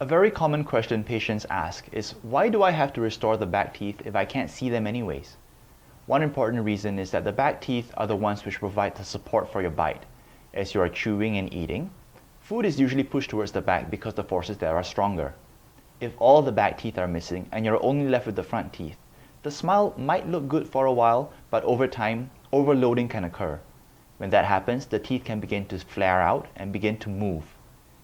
A very common question patients ask is, why do I have to restore the back teeth if I can't see them anyways? One important reason is that the back teeth are the ones which provide the support for your bite. As you are chewing and eating, food is usually pushed towards the back because the forces there are stronger. If all the back teeth are missing and you're only left with the front teeth, the smile might look good for a while, but over time, overloading can occur. When that happens, the teeth can begin to flare out and begin to move.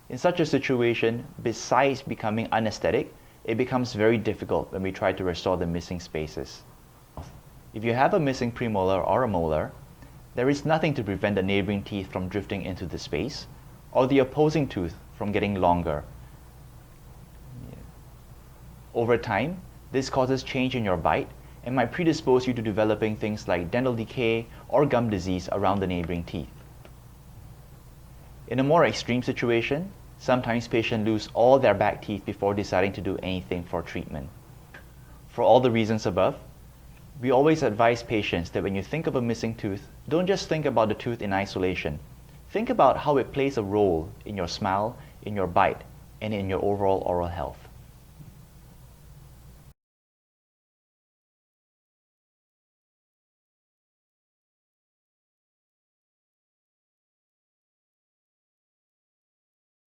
In such a situation, besides becoming unesthetic, it becomes very difficult when we try to restore the missing spaces. If you have a missing premolar or a molar, there is nothing to prevent the neighboring teeth from drifting into the space or the opposing tooth from getting longer. Over time, this causes change in your bite and might predispose you to developing things like dental decay or gum disease around the neighboring teeth. In a more extreme situation, sometimes patients lose all their back teeth before deciding to do anything for treatment. For all the reasons above, we always advise patients that when you think of a missing tooth, don't just think about the tooth in isolation. Think about how it plays a role in your smile, in your bite, and in your overall oral health.